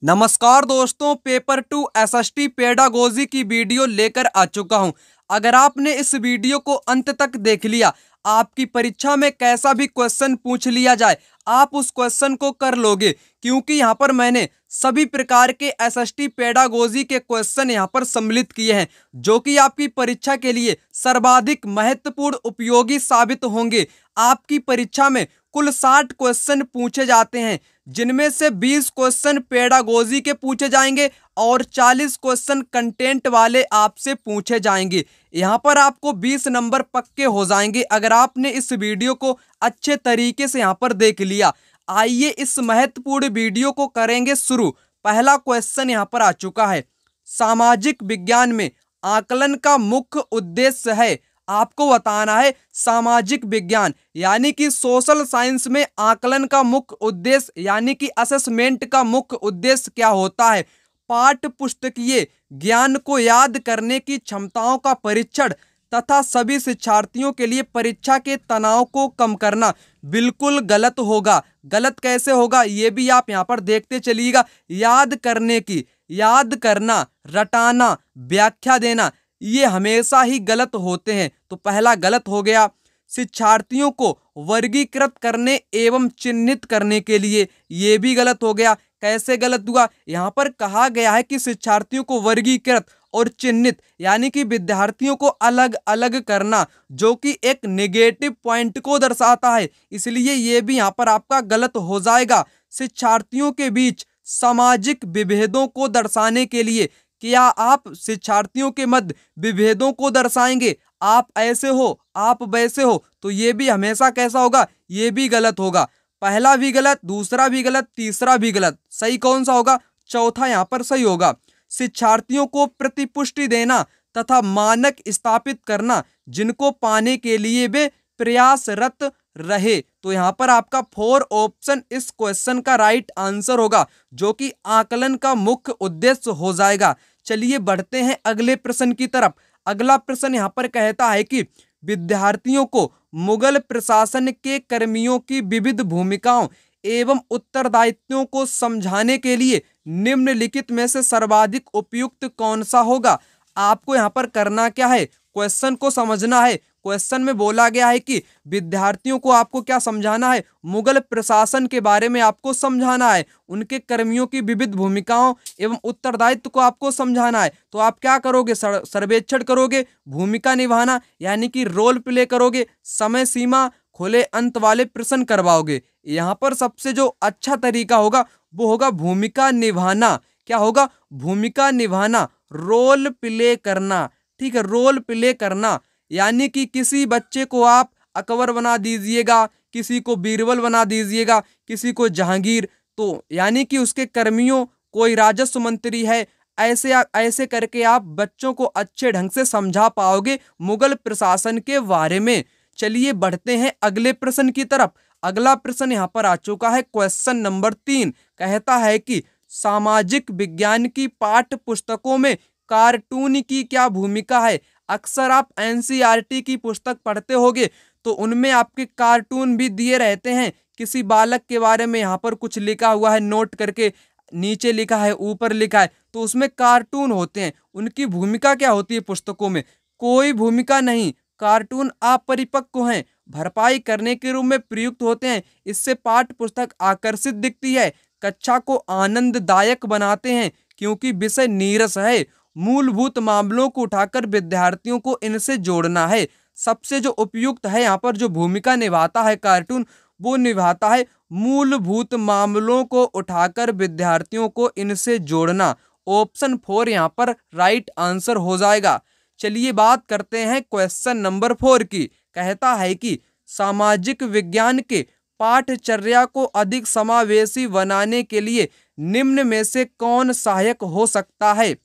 नमस्कार दोस्तों, paper two SST pedagogy की वीडियो लेकर आ चुका हूं। अगर आपने इस वीडियो को अंत तक देख लिया, आपकी परीक्षा में कैसा भी क्वेश्चन पूछ लिया जाए, आप उस क्वेश्चन को कर लोगे, क्योंकि यहां पर मैंने सभी प्रकार के एसएसटी पेडागोजी के क्वेश्चन यहां पर सम्मिलित किए हैं, जो कि आपकी परीक्षा के लिए सर्वाधिक महत्वपूर्ण उपयोगी साबित होंगे। आपकी परीक्षा में कुल 60 क्वेश्चन पूछे जाते हैं, जिनमें से 20 क्वेश्चन पेडागोजी के पूछे जाएंगे और 40 क्वेश्चन कंटेंट वाले आपसे पूछे जाएंगे। यहां पर आपको 20 नंबर पक्के हो जाएंगे अगर आपने इस वीडियो को अच्छे तरीके से यहां पर देख लिया। आइए इस महत्वपूर्ण वीडियो को करेंगे शुरू। पहला क्वेश्चन यहां पर आ चुका है। सामाजिक विज्ञान में आकलन का मुख्य उद्देश्य है। आपको बताना है सामाजिक विज्ञान यानी कि सोशल साइंस में आकलन का मुख्य उद्देश्य यानी कि असेसमेंट का मुख्य उद्देश्य क्या होता है। पाठ्य पुस्तकीय ज्ञान को याद करने की क्षमताओं का परीक्षण तथा सभी शिक्षार्थियों के लिए परीक्षा के तनाव को कम करना। बिल्कुल गलत होगा। गलत कैसे होगा ये भी आप यहाँ पर देखते चलिएगा। याद करने की, याद करना, रटाना, व्याख्या देना, ये हमेशा ही गलत होते हैं, तो पहला गलत हो गया। शिक्षार्थियों को वर्गीकृत करने एवं चिन्हित करने के लिए, ये भी गलत हो गया। कैसे गलत हुआ? यहाँ पर कहा गया है कि शिक्षार्थियों को वर्गीकृत और चिन्हित यानी कि विद्यार्थियों को अलग अलग करना, जो कि एक नेगेटिव पॉइंट को दर्शाता है, इसलिए ये भी यहाँ पर आपका गलत हो जाएगा। शिक्षार्थियों के बीच सामाजिक विभेदों को दर्शाने के लिए, क्या आप शिक्षार्थियों के मध्य विभेदों को दर्शाएंगे, आप ऐसे हो, आप वैसे हो, तो ये भी हमेशा कैसा होगा? ये भी गलत होगा। पहला भी गलत, दूसरा भी गलत, तीसरा भी गलत। सही कौन सा होगा? चौथा यहाँ पर सही होगा। शिक्षार्थियों को प्रतिपुष्टि देना तथा मानक स्थापित करना, जिनको पाने के लिए वे प्रयासरत रहे, तो यहाँ पर आपका 4 ऑप्शन इस क्वेश्चन का राइट आंसर होगा, जो कि आकलन का मुख्य उद्देश्य हो जाएगा। चलिए बढ़ते हैं अगले प्रश्न की तरफ। अगला प्रश्न यहाँ पर कहता है कि विद्यार्थियों को मुगल प्रशासन के कर्मियों की विविध भूमिकाओं एवं उत्तरदायित्वों को समझाने के लिए निम्नलिखित में से सर्वाधिक उपयुक्त कौन सा होगा। आपको यहाँ पर करना क्या है? क्वेश्चन को समझना है। क्वेश्चन में बोला गया है कि विद्यार्थियों को आपको क्या समझाना है? मुगल प्रशासन के बारे में आपको समझाना है, उनके कर्मियों की विविध भूमिकाओं एवं उत्तरदायित्व को आपको समझाना है। तो आप क्या करोगे? सर्वेक्षण करोगे, भूमिका निभाना यानी कि रोल प्ले करोगे, समय सीमा, खुले अंत वाले प्रश्न करवाओगे। यहाँ पर सबसे जो अच्छा तरीका होगा वो होगा भूमिका निभाना। क्या होगा? भूमिका निभाना, रोल प्ले करना। ठीक है, रोल प्ले करना यानी कि किसी बच्चे को आप अकबर बना दीजिएगा, किसी को बीरबल बना दीजिएगा, किसी को जहांगीर, तो यानी कि उसके कर्मियों, कोई राजस्व मंत्री है, ऐसे करके आप बच्चों को अच्छे ढंग से समझा पाओगे मुगल प्रशासन के बारे में। चलिए बढ़ते हैं अगले प्रश्न की तरफ। अगला प्रश्न यहाँ पर आ चुका है, क्वेश्चन नंबर 3 कहता है कि सामाजिक विज्ञान की पाठ्य पुस्तकों में कार्टून की क्या भूमिका है। अक्सर आप एनसीईआरटी की पुस्तक पढ़ते होगे, तो उनमें आपके कार्टून भी दिए रहते हैं। किसी बालक के बारे में यहाँ पर कुछ लिखा हुआ है, नोट करके नीचे लिखा है, ऊपर लिखा है, तो उसमें कार्टून होते हैं। उनकी भूमिका क्या होती है पुस्तकों में? कोई भूमिका नहीं। कार्टून अपरिपक्व हैं, भरपाई करने के रूप में प्रयुक्त होते हैं। इससे पाठ्य पुस्तक आकर्षित दिखती है, कक्षा को आनंददायक बनाते हैं, क्योंकि विषय नीरस है। मूलभूत मामलों को उठाकर विद्यार्थियों को इनसे जोड़ना है। सबसे जो उपयुक्त है यहाँ पर जो भूमिका निभाता है कार्टून, वो निभाता है मूलभूत मामलों को उठाकर विद्यार्थियों को इनसे जोड़ना। ऑप्शन 4 यहाँ पर राइट आंसर हो जाएगा। चलिए बात करते हैं क्वेश्चन नंबर 4 की। कहता है कि सामाजिक विज्ञान के पाठचर्या को अधिक समावेशी बनाने के लिए निम्न में से कौन सहायक हो सकता है।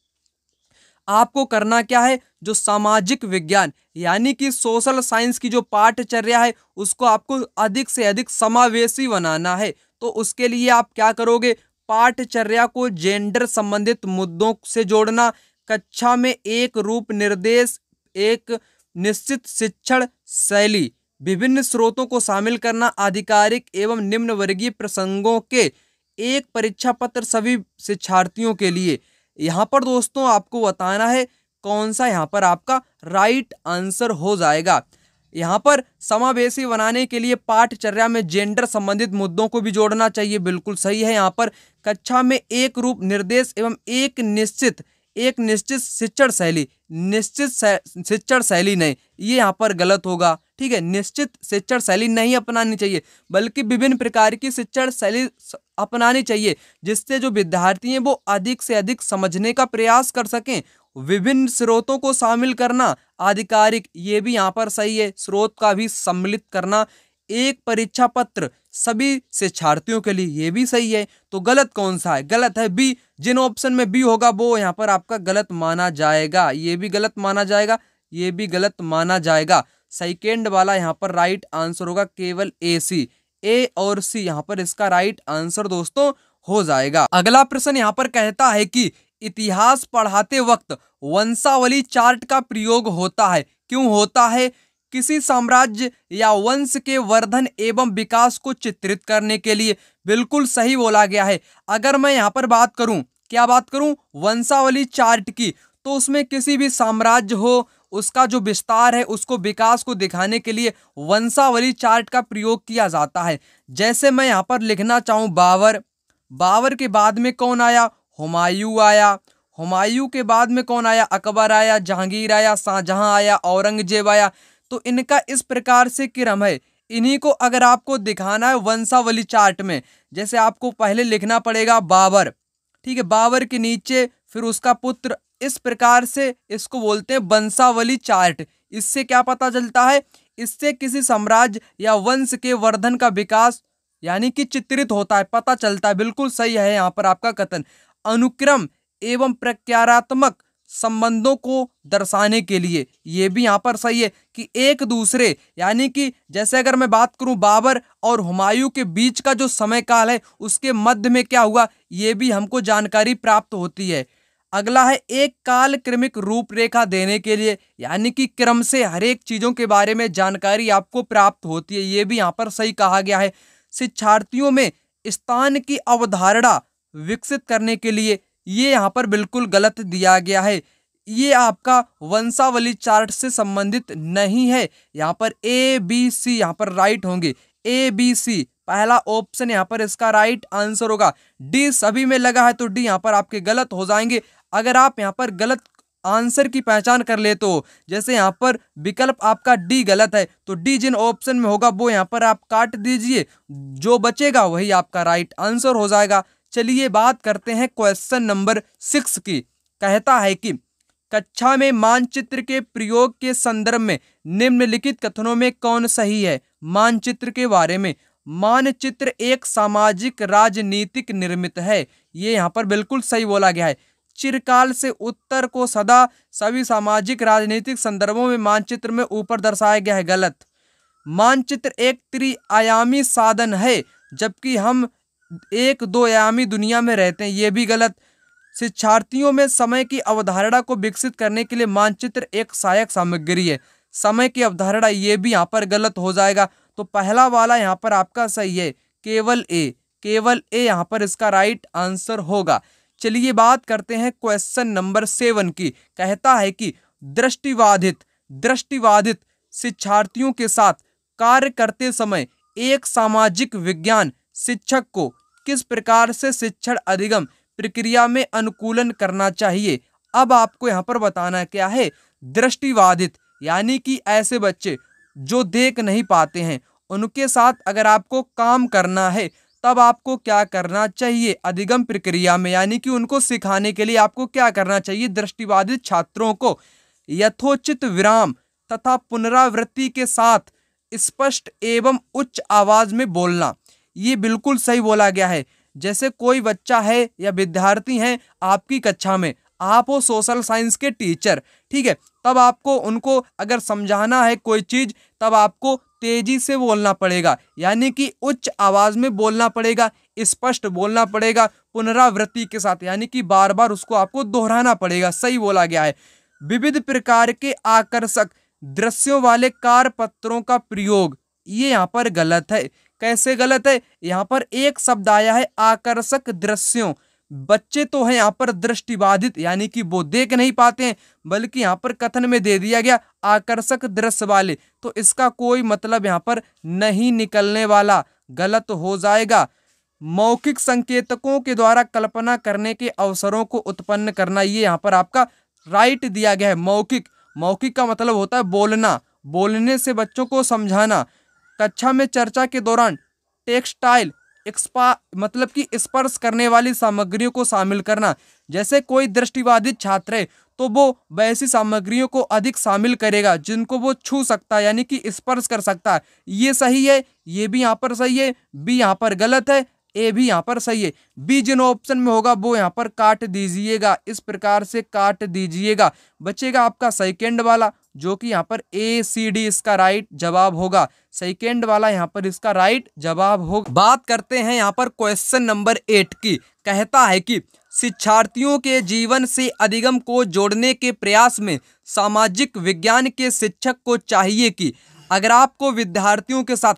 आपको करना क्या है? जो सामाजिक विज्ञान यानी कि सोशल साइंस की जो पाठचर्या है, उसको आपको अधिक से अधिक समावेशी बनाना है। तो उसके लिए आप क्या करोगे? पाठचर्या को जेंडर संबंधित मुद्दों से जोड़ना, कक्षा में एक रूप निर्देश, एक निश्चित शिक्षण शैली, विभिन्न स्रोतों को शामिल करना, आधिकारिक एवं निम्न वर्गीय प्रसंगों के एक परीक्षा पत्र सभी शिक्षार्थियों के लिए। यहाँ पर दोस्तों आपको बताना है कौन सा यहाँ पर आपका राइट आंसर हो जाएगा। यहाँ पर समावेशी बनाने के लिए पाठचर्या में जेंडर संबंधित मुद्दों को भी जोड़ना चाहिए, बिल्कुल सही है। यहाँ पर कक्षा में एक रूप निर्देश एवं एक निश्चित शिक्षण शैली नहीं, ये यहाँ पर गलत होगा। ठीक है, निश्चित शिक्षण शैली नहीं अपनानी चाहिए, बल्कि विभिन्न प्रकार की शिक्षण शैली अपनानी चाहिए, जिससे जो विद्यार्थी हैं वो अधिक से अधिक समझने का प्रयास कर सकें। विभिन्न स्रोतों को शामिल करना, आधिकारिक, ये भी यहाँ पर सही है, स्रोत का भी सम्मिलित करना। एक परीक्षा पत्र सभी शिक्षार्थियों के लिए, ये भी सही है। तो गलत कौन सा है? गलत है बी। जिन ऑप्शन में बी होगा वो यहाँ पर आपका गलत माना जाएगा, ये भी गलत माना जाएगा, ये भी गलत माना जाएगा। सेकेंड वाला यहाँ पर राइट आंसर होगा केवल ए और सी यहाँ पर इसका राइट आंसर दोस्तों हो जाएगा। अगला प्रश्न यहाँ पर कहता है कि इतिहास पढ़ाते वक्त वंशावली चार्ट का प्रयोग होता है, क्यों होता है? किसी साम्राज्य या वंश के वर्धन एवं विकास को चित्रित करने के लिए, बिल्कुल सही बोला गया है। अगर मैं यहाँ पर बात करूं, क्या बात करूं? वंशावली चार्ट की, तो उसमें किसी भी साम्राज्य हो, उसका जो विस्तार है, उसको विकास को दिखाने के लिए वंशावली चार्ट का प्रयोग किया जाता है। जैसे मैं यहाँ पर लिखना चाहूँ बाबर के बाद में कौन आया? हुमायूं आया। हुमायूं के बाद में कौन आया? अकबर आया, जहांगीर आया, शाहजहां आया, औरंगजेब आया। तो इनका इस प्रकार से क्रम है। इन्हीं को अगर आपको दिखाना है वंशावली चार्ट में, जैसे आपको पहले लिखना पड़ेगा बाबर, ठीक है, बाबर के नीचे फिर उसका पुत्र, इस प्रकार से इसको बोलते हैं वंशावली चार्ट। इससे क्या पता चलता है? इससे किसी साम्राज्य या वंश के वर्धन का विकास यानी कि चित्रित होता है, पता चलता है। बिल्कुल सही है यहाँ पर आपका कथन। अनुक्रम एवं प्रक्रियात्मक संबंधों को दर्शाने के लिए, ये भी यहाँ पर सही है कि एक दूसरे, यानी कि जैसे अगर मैं बात करूं बाबर और हुमायूं के बीच का जो समय काल है, उसके मध्य में क्या हुआ, ये भी हमको जानकारी प्राप्त होती है। अगला है एक काल क्रमिक रूपरेखा देने के लिए, यानी कि क्रम से हर एक चीजों के बारे में जानकारी आपको प्राप्त होती है, ये भी यहाँ पर सही कहा गया है। शिक्षार्थियों में स्थान की अवधारणा विकसित करने के लिए, ये यहाँ पर बिल्कुल गलत दिया गया है। ये आपका वंशावली चार्ट से संबंधित नहीं है। यहाँ पर ए बी सी यहाँ पर राइट होंगे, ए बी सी पहला ऑप्शन यहाँ पर इसका राइट आंसर होगा। डी सभी में लगा है तो डी यहाँ पर आपके गलत हो जाएंगे। अगर आप यहाँ पर गलत आंसर की पहचान कर लेते हो, जैसे यहाँ पर विकल्प आपका डी गलत है, तो डी जिन ऑप्शन में होगा वो यहाँ पर आप काट दीजिए, जो बचेगा वही आपका राइट आंसर हो जाएगा। चलिए बात करते हैं क्वेश्चन नंबर 6 की। कहता है कि कक्षा में मानचित्र के प्रयोग के संदर्भ में निम्नलिखित कथनों में कौन सही है? मानचित्र के बारे में, मानचित्र एक सामाजिक राजनीतिक निर्मित है, ये यहाँ पर बिल्कुल सही बोला गया है। चिरकाल से उत्तर को सदा सभी सामाजिक राजनीतिक संदर्भों में मानचित्र में ऊपर दर्शाया गया है, गलत। मानचित्र एक त्रिआयामी साधन है, जबकि हम एक दो आयामी दुनिया में रहते हैं, ये भी गलत। शिक्षार्थियों में समय की अवधारणा को विकसित करने के लिए मानचित्र एक सहायक सामग्री है, समय की अवधारणा, ये भी यहाँ पर गलत हो जाएगा। तो पहला वाला यहाँ पर आपका सही है, केवल ए यहाँ पर इसका राइट आंसर होगा। चलिए बात करते हैं क्वेश्चन नंबर 7 की। कहता है कि दृष्टिबाधित शिक्षार्थियों के साथ कार्य करते समय एक सामाजिक विज्ञान शिक्षक को किस प्रकार से शिक्षण अधिगम प्रक्रिया में अनुकूलन करना चाहिए? अब आपको यहाँ पर बताना क्या है। दृष्टिबाधित यानी कि ऐसे बच्चे जो देख नहीं पाते हैं, उनके साथ अगर आपको काम करना है तब आपको क्या करना चाहिए अधिगम प्रक्रिया में, यानी कि उनको सिखाने के लिए आपको क्या करना चाहिए? दृष्टिबाधित छात्रों को यथोचित विराम तथा पुनरावृत्ति के साथ स्पष्ट एवं उच्च आवाज में बोलना, ये बिल्कुल सही बोला गया है। जैसे कोई बच्चा है या विद्यार्थी हैं आपकी कक्षा में, आप हो सोशल साइंस के टीचर, ठीक है, तब आपको उनको अगर समझाना है कोई चीज, तब आपको तेजी से बोलना पड़ेगा, यानी कि उच्च आवाज में बोलना पड़ेगा, स्पष्ट बोलना पड़ेगा, पुनरावृत्ति के साथ, यानी कि बार बार उसको आपको दोहराना पड़ेगा, सही बोला गया है। विविध प्रकार के आकर्षक दृश्यों वाले कारपत्रों का प्रयोग, ये यहाँ पर गलत है, कैसे गलत है? यहाँ पर एक शब्द आया है आकर्षक दृश्यों। बच्चे तो हैं यहाँ पर दृष्टिबाधित, यानी कि वो देख नहीं पाते हैं, बल्कि यहाँ पर कथन में दे दिया गया आकर्षक दृश्य वाले, तो इसका कोई मतलब यहाँ पर नहीं निकलने वाला, गलत हो जाएगा। मौखिक संकेतकों के द्वारा कल्पना करने के अवसरों को उत्पन्न करना, ये यहाँ पर आपका राइट दिया गया है। मौखिक, मौखिक का मतलब होता है बोलना, बोलने से बच्चों को समझाना। कक्षा में चर्चा के दौरान टेक्सटाइल मतलब कि स्पर्श करने वाली सामग्रियों को शामिल करना। जैसे कोई दृष्टिबाधित छात्र है तो वो वैसी सामग्रियों को अधिक शामिल करेगा जिनको वो छू सकता है, यानी कि स्पर्श कर सकता है। ये सही है, ये भी यहाँ पर सही है, बी यहाँ पर गलत है, ए भी यहाँ पर सही है। बी जिन ऑप्शन में होगा वो यहाँ पर काट दीजिएगा, इस प्रकार से काट दीजिएगा। बचेगा आपका सेकंड वाला, जो कि यहाँ पर ए सी डी इसका राइट जवाब होगा। सेकंड वाला यहाँ पर इसका राइट जवाब होगा। बात करते हैं यहाँ पर क्वेश्चन नंबर 8 की। कहता है कि शिक्षार्थियों के जीवन से अधिगम को जोड़ने के प्रयास में सामाजिक विज्ञान के शिक्षक को चाहिए कि अगर आपको विद्यार्थियों के साथ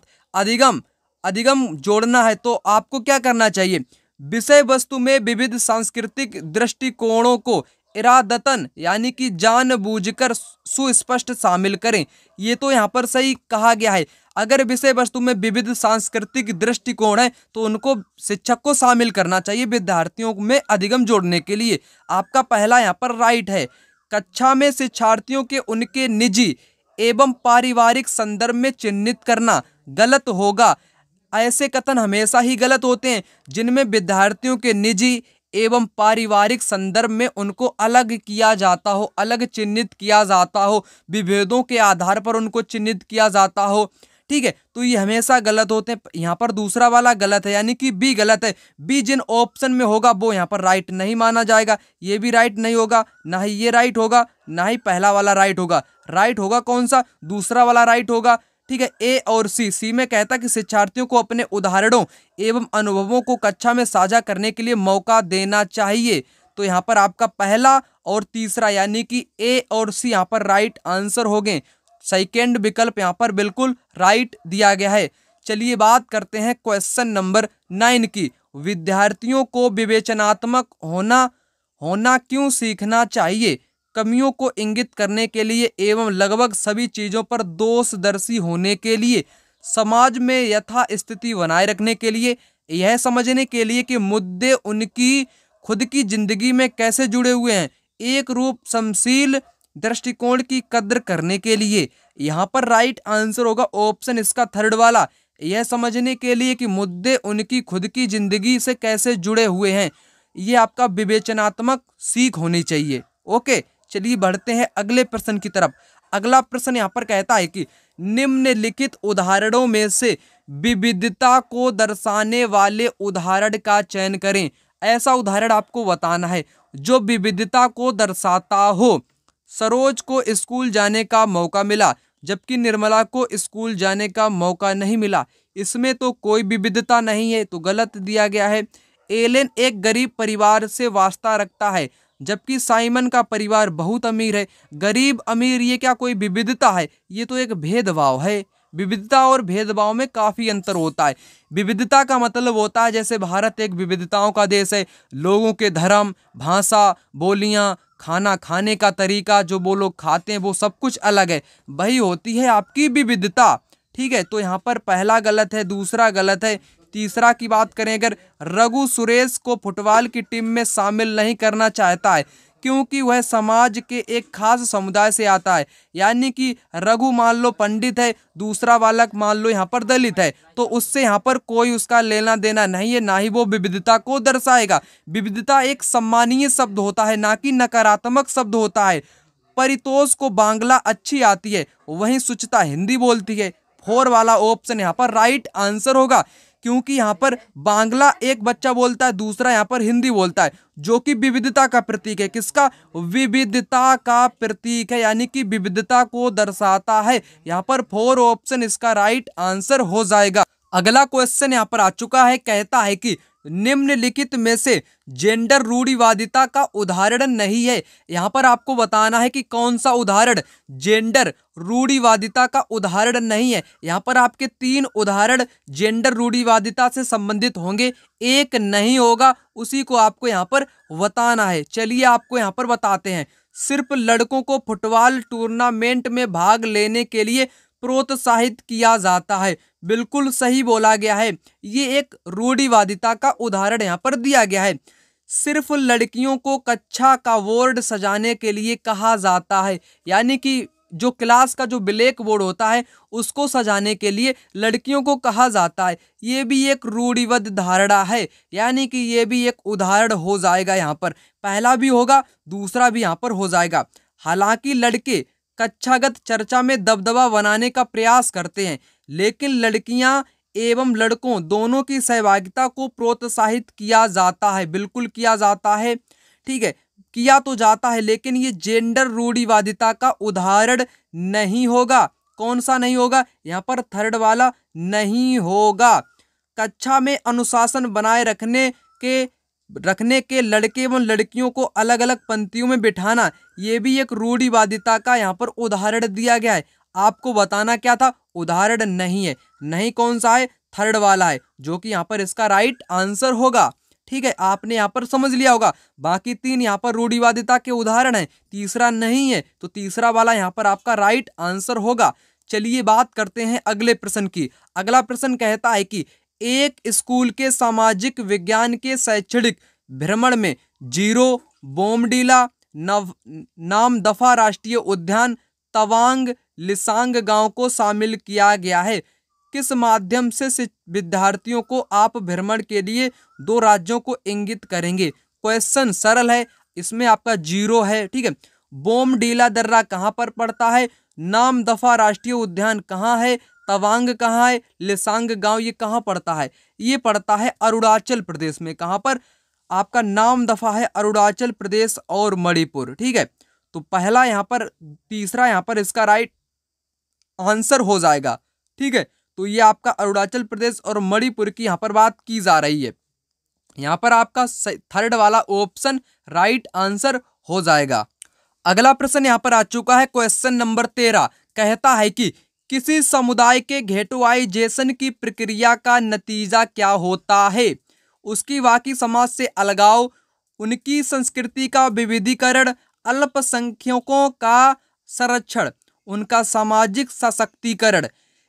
अधिगम जोड़ना है तो आपको क्या करना चाहिए? विषय वस्तु में विविध सांस्कृतिक दृष्टिकोणों को इरादतन, यानी कि जानबूझकर सुस्पष्ट शामिल करें। ये तो यहाँ पर सही कहा गया है। अगर विषय वस्तु में विविध सांस्कृतिक दृष्टिकोण है तो उनको शिक्षक को शामिल करना चाहिए विद्यार्थियों में अधिगम जोड़ने के लिए। आपका पहला यहाँ पर राइट है। कक्षा में शिक्षार्थियों के उनके निजी एवं पारिवारिक संदर्भ में चिन्हित करना गलत होगा। ऐसे कथन हमेशा ही गलत होते हैं जिनमें विद्यार्थियों के निजी एवं पारिवारिक संदर्भ में उनको अलग किया जाता हो, अलग चिन्हित किया जाता हो, विभेदों के आधार पर उनको चिन्हित किया जाता हो। ठीक है, तो ये हमेशा गलत होते हैं। यहाँ पर दूसरा वाला गलत है, यानी कि बी गलत है। बी जिन ऑप्शन में होगा वो यहाँ पर राइट नहीं माना जाएगा। ये भी राइट नहीं होगा, ना ही ये राइट होगा, ना ही पहला वाला राइट होगा। राइट होगा कौन सा? दूसरा वाला राइट होगा। ठीक है, ए और सी में कहता है कि शिक्षार्थियों को अपने उदाहरणों एवं अनुभवों को कक्षा में साझा करने के लिए मौका देना चाहिए। तो यहाँ पर आपका पहला और तीसरा, यानी कि ए और सी यहाँ पर राइट आंसर हो गए। सेकेंड विकल्प यहाँ पर बिल्कुल राइट दिया गया है। चलिए बात करते हैं क्वेश्चन नंबर 9 की। विद्यार्थियों को विवेचनात्मक होना क्यों सीखना चाहिए? कमियों को इंगित करने के लिए एवं लगभग सभी चीजों पर दोषदर्शी होने के लिए, समाज में यथास्थिति बनाए रखने के लिए, यह समझने के लिए कि मुद्दे उनकी खुद की जिंदगी में कैसे जुड़े हुए हैं, एक रूप समशील दृष्टिकोण की कद्र करने के लिए। यहाँ पर राइट आंसर होगा ऑप्शन इसका थर्ड वाला, यह समझने के लिए कि मुद्दे उनकी खुद की जिंदगी से कैसे जुड़े हुए हैं। ये आपका विवेचनात्मक सीख होनी चाहिए। ओके, चलिए बढ़ते हैं अगले प्रश्न की तरफ। अगला प्रश्न यहाँ पर कहता है कि निम्नलिखित उदाहरणों में से विविधता को दर्शाने वाले उदाहरण का चयन करें। ऐसा उदाहरण आपको बताना है जो विविधता को दर्शाता हो। सरोज को स्कूल जाने का मौका मिला जबकि निर्मला को स्कूल जाने का मौका नहीं मिला। इसमें तो कोई विविधता नहीं है, तो गलत दिया गया है। एलेन एक गरीब परिवार से वास्ता रखता है जबकि साइमन का परिवार बहुत अमीर है। गरीब अमीर ये क्या कोई विविधता है? ये तो एक भेदभाव है। विविधता और भेदभाव में काफी अंतर होता है। विविधता का मतलब होता है जैसे भारत एक विविधताओं का देश है, लोगों के धर्म, भाषा, बोलियां, खाना खाने का तरीका, जो वो लोग खाते हैं वो सब कुछ अलग है, वही होती है आपकी विविधता। ठीक है, तो यहाँ पर पहला गलत है, दूसरा गलत है। तीसरा की बात करें अगर, रघु सुरेश को फुटबॉल की टीम में शामिल नहीं करना चाहता है क्योंकि वह समाज के एक खास समुदाय से आता है। यानी कि रघु मान लो पंडित है, दूसरा बालक मान लो यहाँ पर दलित है, तो उससे यहाँ पर कोई उसका लेना देना नहीं है, ना ही वो विविधता को दर्शाएगा। विविधता एक सम्मानीय शब्द होता है, ना कि नकारात्मक शब्द होता है। परितोष को बांग्ला अच्छी आती है, वहीं सुचिता हिंदी बोलती है। 4 वाला ऑप्शन यहाँ पर राइट आंसर होगा, क्योंकि यहाँ पर बांग्ला एक बच्चा बोलता है, दूसरा यहाँ पर हिंदी बोलता है, जो कि विविधता का प्रतीक है। किसका? विविधता का प्रतीक है, यानी कि विविधता को दर्शाता है। यहाँ पर 4 ऑप्शन इसका राइट आंसर हो जाएगा। अगला क्वेश्चन यहाँ पर आ चुका है, कहता है कि निम्नलिखित में से जेंडर रूढ़िवादिता का उदाहरण नहीं है। यहाँ पर आपको बताना है कि कौन सा उदाहरण जेंडर रूढ़िवादिता का उदाहरण नहीं है। यहाँ पर आपके 3 उदाहरण जेंडर रूढ़िवादिता से संबंधित होंगे, एक नहीं होगा, उसी को आपको यहाँ पर बताना है। चलिए आपको यहाँ पर बताते हैं। सिर्फ लड़कों को फुटबॉल टूर्नामेंट में भाग लेने के लिए प्रोत्साहित किया जाता है। बिल्कुल सही बोला गया है। ये एक रूढ़िवादिता का उदाहरण यहाँ पर दिया गया है। सिर्फ लड़कियों को कक्षा का बोर्ड सजाने के लिए कहा जाता है, यानी कि जो क्लास का जो ब्लैक बोर्ड होता है उसको सजाने के लिए लड़कियों को कहा जाता है। ये भी एक रूढ़िवाद धारणा है, यानी कि ये भी एक उदाहरण हो जाएगा। यहाँ पर पहला भी होगा, दूसरा भी यहाँ पर हो जाएगा। हालांकि लड़के कक्षागत चर्चा में दबदबा बनाने का प्रयास करते हैं, लेकिन लड़कियां एवं लड़कों दोनों की सहभागिता को प्रोत्साहित किया जाता है। बिल्कुल किया जाता है, ठीक है, किया तो जाता है, लेकिन ये जेंडर रूढ़िवादिता का उदाहरण नहीं होगा। कौन सा नहीं होगा? यहाँ पर थर्ड वाला नहीं होगा। कक्षा में अनुशासन बनाए रखने के लड़के एवं लड़कियों को अलग अलग पंक्तियों में बिठाना, ये भी एक रूढ़िवादिता का यहाँ पर उदाहरण दिया गया है। आपको बताना क्या था? उदाहरण नहीं है। नहीं कौन सा है? थर्ड वाला है, जो कि यहाँ पर इसका राइट आंसर होगा। ठीक है, आपने यहाँ पर समझ लिया होगा। बाकी 3 यहाँ पर रूढ़िवादिता के उदाहरण हैं, तीसरा नहीं है, तो तीसरा वाला यहाँ पर आपका राइट आंसर होगा। चलिए बात करते हैं अगले प्रश्न की। अगला प्रश्न कहता है कि एक स्कूल के सामाजिक विज्ञान के शैक्षणिक भ्रमण में जीरो, बोमडीला, नामदफा राष्ट्रीय उद्यान, तवांग, लिसांग गांव को शामिल किया गया है। किस माध्यम से विद्यार्थियों को आप भ्रमण के लिए 2 राज्यों को इंगित करेंगे? क्वेश्चन सरल है, इसमें आपका जीरो है। ठीक है, बोमडीला दर्रा कहाँ पर पड़ता है? नामदफा राष्ट्रीय उद्यान कहाँ है? तवांग कहाँ है? लिसांग गांव ये कहाँ पड़ता है? ये पड़ता है अरुणाचल प्रदेश में। कहाँ पर? आपका नामदफा है अरुणाचल प्रदेश और मणिपुर। ठीक है, तो पहला यहाँ पर, तीसरा यहाँ पर इसका राइट आंसर हो जाएगा। ठीक है, तो ये आपका अरुणाचल प्रदेश और मणिपुर की यहाँ पर बात की जा रही है। यहाँ पर आपका थर्ड वाला ऑप्शन राइट आंसर हो जाएगा। अगला प्रश्न यहाँ पर आ चुका है, क्वेश्चन नंबर 13, कहता है कि किसी समुदाय के घेटुआइजेशन की प्रक्रिया का नतीजा क्या होता है? उसकी बाकी समाज से अलगाव, उनकी संस्कृति का विविधीकरण, अल्पसंख्यकों का संरक्षण, उनका सामाजिक सशक्तिकरण।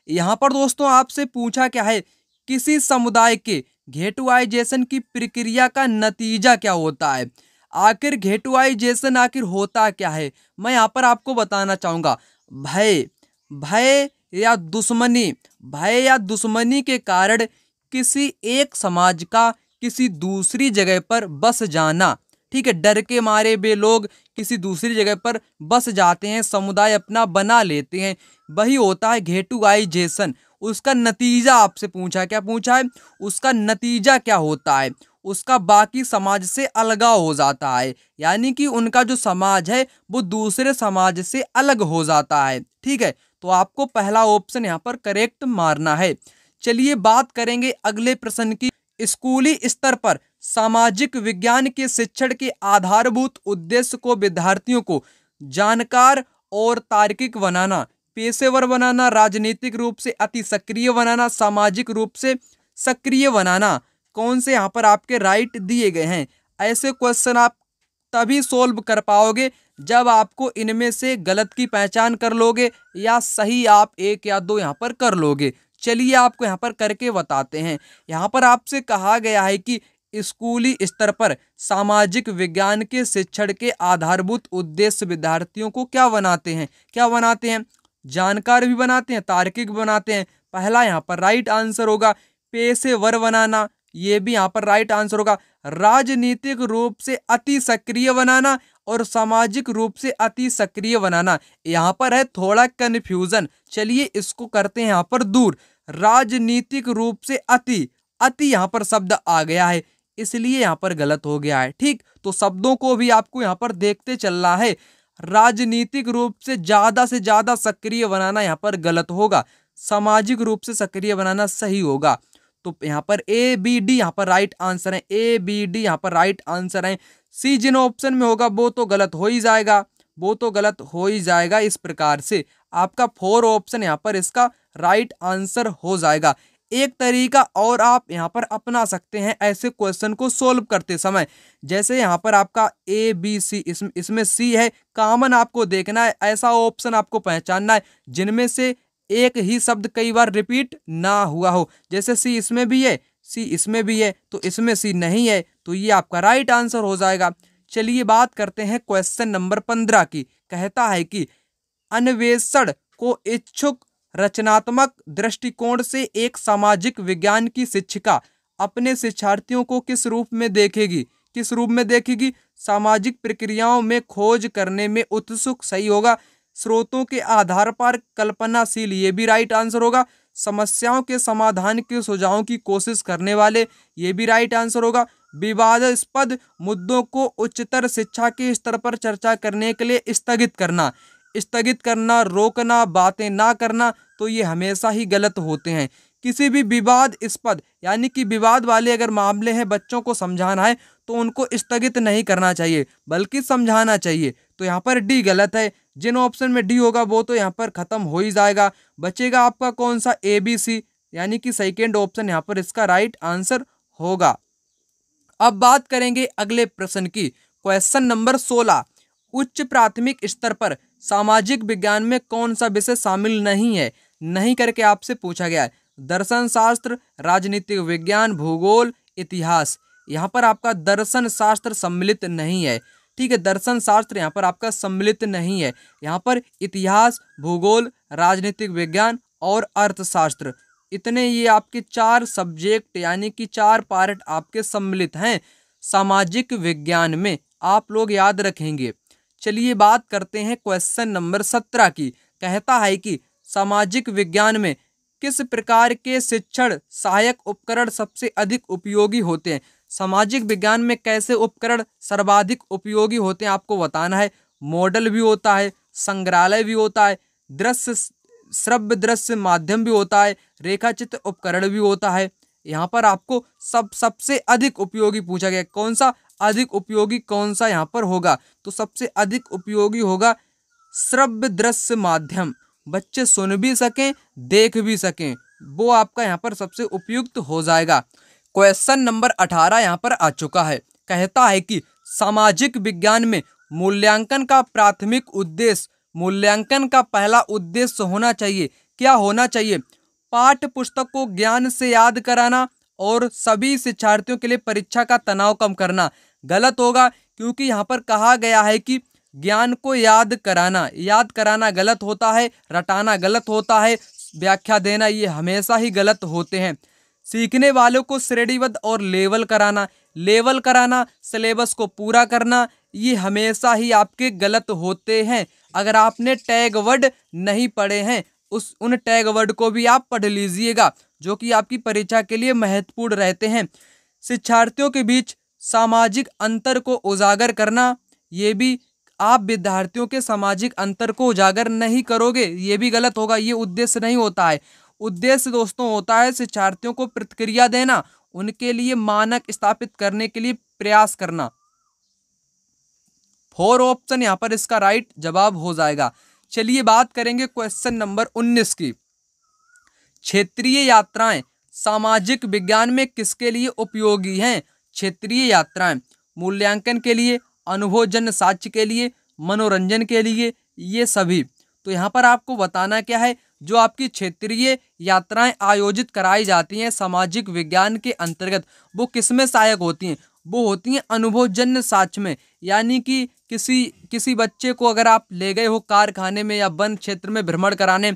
यहाँ पर दोस्तों आपसे पूछा क्या है? किसी समुदाय के घेटुआइजेशन की प्रक्रिया का नतीजा क्या होता है? आखिर घेटुआइजेशन आखिर होता क्या है? मैं यहाँ पर आपको बताना चाहूँगा। भय या दुश्मनी के कारण किसी एक समाज का किसी दूसरी जगह पर बस जाना। ठीक है, डर के मारे वे लोग किसी दूसरी जगह पर बस जाते हैं, समुदाय अपना बना लेते हैं, वही होता है घेटुआइजेशन। उसका नतीजा आपसे पूछा, क्या पूछा है? उसका नतीजा क्या होता है? उसका बाकी समाज से अलगाव हो जाता है, यानी कि उनका जो समाज है वो दूसरे समाज से अलग हो जाता है। ठीक है, तो आपको पहला ऑप्शन यहाँ पर करेक्ट मारना है। चलिए बात करेंगे अगले प्रश्न की। स्कूली स्तर पर सामाजिक विज्ञान के शिक्षण के आधारभूत उद्देश्य को विद्यार्थियों को जानकार और तार्किक बनाना, पेशेवर बनाना, राजनीतिक रूप से अति सक्रिय बनाना, सामाजिक रूप से सक्रिय बनाना। कौन से यहाँ पर आपके राइट दिए गए हैं? ऐसे क्वेश्चन आप तभी सोल्व कर पाओगे जब आपको इनमें से गलत की पहचान कर लोगे या सही आप 1 या 2 यहाँ पर कर लोगे। चलिए आपको यहाँ पर करके बताते हैं। यहाँ पर आपसे कहा गया है कि स्कूली स्तर पर सामाजिक विज्ञान के शिक्षण के आधारभूत उद्देश्य विद्यार्थियों को क्या बनाते हैं? क्या बनाते हैं? जानकार भी बनाते हैं, तार्किक बनाते हैं। पहला यहाँ पर राइट आंसर होगा। पेशेवर बनाना, ये भी यहाँ पर राइट आंसर होगा। राजनीतिक रूप से अति सक्रिय बनाना और सामाजिक रूप से अति सक्रिय बनाना, यहाँ पर है थोड़ा कन्फ्यूजन। चलिए इसको करते हैं यहाँ पर दूर। राजनीतिक रूप से अति यहाँ पर शब्द आ गया है, इसलिए यहाँ पर गलत हो गया है। ठीक, तो शब्दों को भी आपको यहाँ पर देखते चलना है। राजनीतिक रूप से ज्यादा सक्रिय बनाना यहाँ पर गलत होगा। सामाजिक रूप से सक्रिय बनाना सही होगा। तो यहाँ पर ए बी डी यहाँ पर राइट आंसर है, ए बी डी यहाँ पर राइट आंसर है। सी जिन ऑप्शन में होगा वो तो गलत हो ही जाएगा, वो तो गलत हो ही जाएगा। इस प्रकार से आपका 4 ऑप्शन यहाँ पर इसका राइट आंसर हो जाएगा। एक तरीका और आप यहाँ पर अपना सकते हैं ऐसे क्वेश्चन को सोल्व करते समय, जैसे यहाँ पर आपका ए बी सी, इसमें सी है, कॉमन आपको देखना है, ऐसा ऑप्शन आपको पहचानना है जिनमें से एक ही शब्द कई बार रिपीट ना हुआ हो। जैसे सी इसमें भी है, सी इसमें भी है, तो इसमें सी नहीं है, तो ये आपका राइट आंसर हो जाएगा। चलिए बात करते हैं क्वेश्चन नंबर 15 की। कहता है कि अन्वेषण को इच्छुक रचनात्मक दृष्टिकोण से एक सामाजिक विज्ञान की शिक्षिका अपने शिक्षार्थियों को किस रूप में देखेगी, किस रूप में देखेगी? सामाजिक प्रक्रियाओं में खोज करने में उत्सुक सही होगा। स्रोतों के आधार पर कल्पनाशील, ये भी राइट आंसर होगा। समस्याओं के समाधान के सुझावों की कोशिश करने वाले, ये भी राइट आंसर होगा। विवादास्पद मुद्दों को उच्चतर शिक्षा के स्तर पर चर्चा करने के लिए स्थगित करना, स्थगित करना, रोकना, बातें ना करना, तो ये हमेशा ही गलत होते हैं। किसी भी विवादास्पद यानी कि विवाद वाले अगर मामले हैं, बच्चों को समझाना है तो उनको स्थगित नहीं करना चाहिए बल्कि समझाना चाहिए। तो यहाँ पर डी गलत है। जिन ऑप्शन में डी होगा वो तो यहाँ पर खत्म हो ही जाएगा। बचेगा आपका कौन सा? ए बी सी, यानी कि सेकेंड ऑप्शन यहाँ पर इसका राइट आंसर होगा। अब बात करेंगे अगले प्रश्न की। क्वेश्चन नंबर 16, उच्च प्राथमिक स्तर पर सामाजिक विज्ञान में कौन सा विषय शामिल नहीं है? नहीं करके आपसे पूछा गया है। दर्शन शास्त्र, राजनीतिक विज्ञान, भूगोल, इतिहास। यहाँ पर आपका दर्शन शास्त्र सम्मिलित नहीं है, ठीक है, दर्शन शास्त्र यहाँ पर आपका सम्मिलित नहीं है। यहाँ पर इतिहास, भूगोल, राजनीतिक विज्ञान और अर्थशास्त्र, इतने ये आपके 4 सब्जेक्ट यानी कि 4 पार्ट आपके सम्मिलित हैं सामाजिक विज्ञान में, आप लोग याद रखेंगे। चलिए बात करते हैं क्वेश्चन नंबर 17 की। कहता है कि सामाजिक विज्ञान में किस प्रकार के शिक्षण सहायक उपकरण सबसे अधिक उपयोगी होते हैं? सामाजिक विज्ञान में कैसे उपकरण सर्वाधिक उपयोगी होते हैं आपको बताना है। मॉडल भी होता है, संग्रहालय भी होता है, दृश्य श्रव्य दृश्य माध्यम भी होता है, रेखाचित्र उपकरण भी होता है। यहाँ पर आपको सबसे अधिक उपयोगी पूछा गया, कौन सा अधिक उपयोगी, कौन सा यहाँ पर होगा? तो सबसे अधिक उपयोगी होगा श्रव्य दृश्य माध्यम। बच्चे सुन भी सकें, देख भी सकें, वो आपका यहाँ पर सबसे उपयुक्त हो जाएगा। क्वेश्चन नंबर 18 यहाँ पर आ चुका है। कहता है कि सामाजिक विज्ञान में मूल्यांकन का प्राथमिक उद्देश्य, मूल्यांकन का पहला उद्देश्य होना चाहिए, क्या होना चाहिए? पाठ्य पुस्तक को ज्ञान से याद कराना और सभी शिक्षार्थियों के लिए परीक्षा का तनाव कम करना। गलत होगा, क्योंकि यहाँ पर कहा गया है कि ज्ञान को याद कराना, याद कराना गलत होता है, रटाना गलत होता है, व्याख्या देना ये हमेशा ही गलत होते हैं। सीखने वालों को श्रेणीबद्ध और लेवल कराना, लेवल कराना, सिलेबस को पूरा करना, ये हमेशा ही आपके गलत होते हैं। अगर आपने टैग वर्ड नहीं पढ़े हैं, उन टैग वर्ड को भी आप पढ़ लीजिएगा, जो कि आपकी परीक्षा के लिए महत्वपूर्ण रहते हैं। शिक्षार्थियों के बीच सामाजिक अंतर को उजागर करना, ये भी आप विद्यार्थियों के सामाजिक अंतर को उजागर नहीं करोगे, ये भी गलत होगा, ये उद्देश्य नहीं होता है। उद्देश्य दोस्तों होता है शिक्षार्थियों को प्रतिक्रिया देना, उनके लिए मानक स्थापित करने के लिए प्रयास करना। 4 ऑप्शन यहाँ पर इसका राइट जवाब हो जाएगा। चलिए बात करेंगे क्वेश्चन नंबर 19 की। क्षेत्रीय यात्राएं सामाजिक विज्ञान में किसके लिए उपयोगी हैं? क्षेत्रीय यात्राएं मूल्यांकन के लिए, अनुभवजन्य साक्ष्य के लिए, मनोरंजन के लिए, ये सभी। तो यहाँ पर आपको बताना क्या है, जो आपकी क्षेत्रीय यात्राएं आयोजित कराई जाती हैं सामाजिक विज्ञान के अंतर्गत, वो किसमें सहायक होती हैं? वो होती हैं अनुभवजन्य साक्ष्य में। यानी कि किसी बच्चे को अगर आप ले गए हो कारखाने में या वन क्षेत्र में भ्रमण कराने,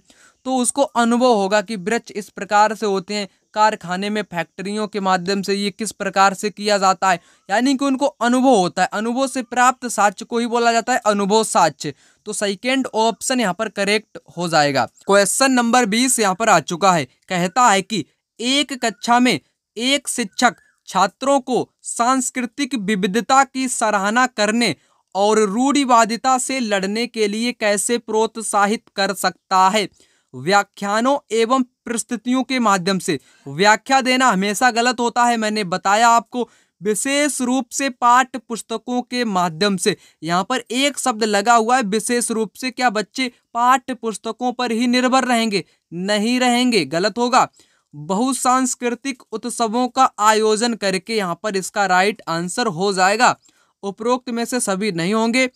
तो उसको अनुभव होगा कि वृक्ष इस प्रकार से होते हैं, कारखाने में फैक्ट्रियों के माध्यम से ये किस प्रकार से किया जाता है, यानी कि उनको अनुभव होता है। अनुभव से प्राप्त साक्ष्य को ही बोला जाता है अनुभव साक्ष्य। तो सेकेंड ऑप्शन यहाँ पर करेक्ट हो जाएगा। क्वेश्चन नंबर 20 यहाँ पर आ चुका है। कहता है कि एक कक्षा में एक शिक्षक छात्रों को सांस्कृतिक विविधता की सराहना करने और रूढ़िवादिता से लड़ने के लिए कैसे प्रोत्साहित कर सकता है? व्याख्यानों एवं प्रस्तुतियों के माध्यम से। व्याख्या देना हमेशा गलत होता है, मैंने बताया आपको। विशेष रूप से पाठ्य पुस्तकों के माध्यम से, यहाँ पर एक शब्द लगा हुआ है विशेष रूप से। क्या बच्चे पाठ्य पुस्तकों पर ही निर्भर रहेंगे? नहीं रहेंगे, गलत होगा। बहुसांस्कृतिक उत्सवों का आयोजन करके, यहाँ पर इसका राइट आंसर हो जाएगा। उपरोक्त में से सभी नहीं होंगे,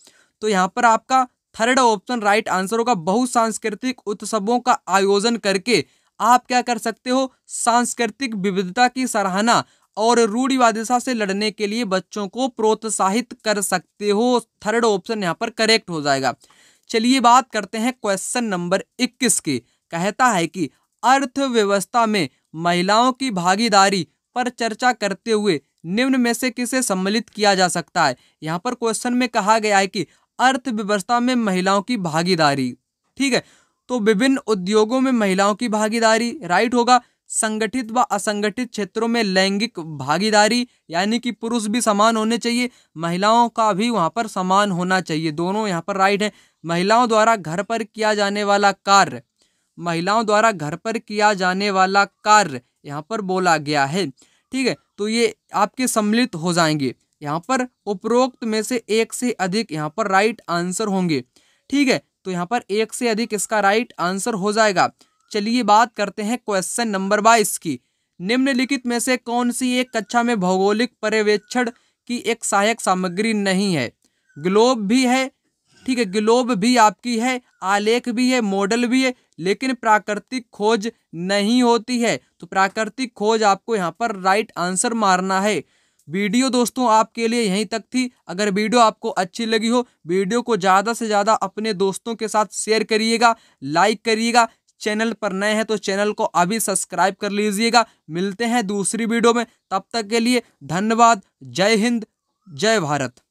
तो यहाँ पर आपका थर्ड ऑप्शन राइट आंसर होगा। बहुसांस्कृतिक उत्सवों का आयोजन करके आप क्या कर सकते हो? सांस्कृतिक विविधता की सराहना और रूढ़िवादिता से लड़ने के लिए बच्चों को प्रोत्साहित कर सकते हो। थर्ड ऑप्शन यहाँ पर करेक्ट हो जाएगा। चलिए बात करते हैं क्वेश्चन नंबर 21 की। कहता है कि अर्थव्यवस्था में महिलाओं की भागीदारी पर चर्चा करते हुए निम्न में से किसे सम्मिलित किया जा सकता है? यहाँ पर क्वेश्चन में कहा गया है कि अर्थव्यवस्था में महिलाओं की भागीदारी, ठीक है, तो विभिन्न उद्योगों में महिलाओं की भागीदारी राइट होगा। संगठित व असंगठित क्षेत्रों में लैंगिक भागीदारी, यानी कि पुरुष भी समान होने चाहिए, महिलाओं का भी वहां पर समान होना चाहिए, दोनों यहाँ पर राइट है। महिलाओं द्वारा घर पर किया जाने वाला कार्य, महिलाओं द्वारा घर पर किया जाने वाला कार्य यहाँ पर बोला गया है, ठीक है, तो ये आपके सम्मिलित हो जाएंगे। यहाँ पर उपरोक्त में से एक से अधिक यहाँ पर राइट आंसर होंगे, ठीक है, तो यहाँ पर एक से अधिक इसका राइट आंसर हो जाएगा। चलिए बात करते हैं क्वेश्चन नंबर 22 की। निम्नलिखित में से कौन सी एक कक्षा में भौगोलिक पर्यवेक्षण की एक सहायक सामग्री नहीं है? ग्लोब भी है, ठीक है, ग्लोब भी आपकी है, आलेख भी है, मॉडल भी है, लेकिन प्राकृतिक खोज नहीं होती है। तो प्राकृतिक खोज आपको यहाँ पर राइट आंसर मारना है। वीडियो दोस्तों आपके लिए यहीं तक थी। अगर वीडियो आपको अच्छी लगी हो, वीडियो को ज़्यादा से ज़्यादा अपने दोस्तों के साथ शेयर करिएगा, लाइक करिएगा। चैनल पर नए हैं तो चैनल को अभी सब्सक्राइब कर लीजिएगा। मिलते हैं दूसरी वीडियो में, तब तक के लिए धन्यवाद। जय हिंद, जय भारत।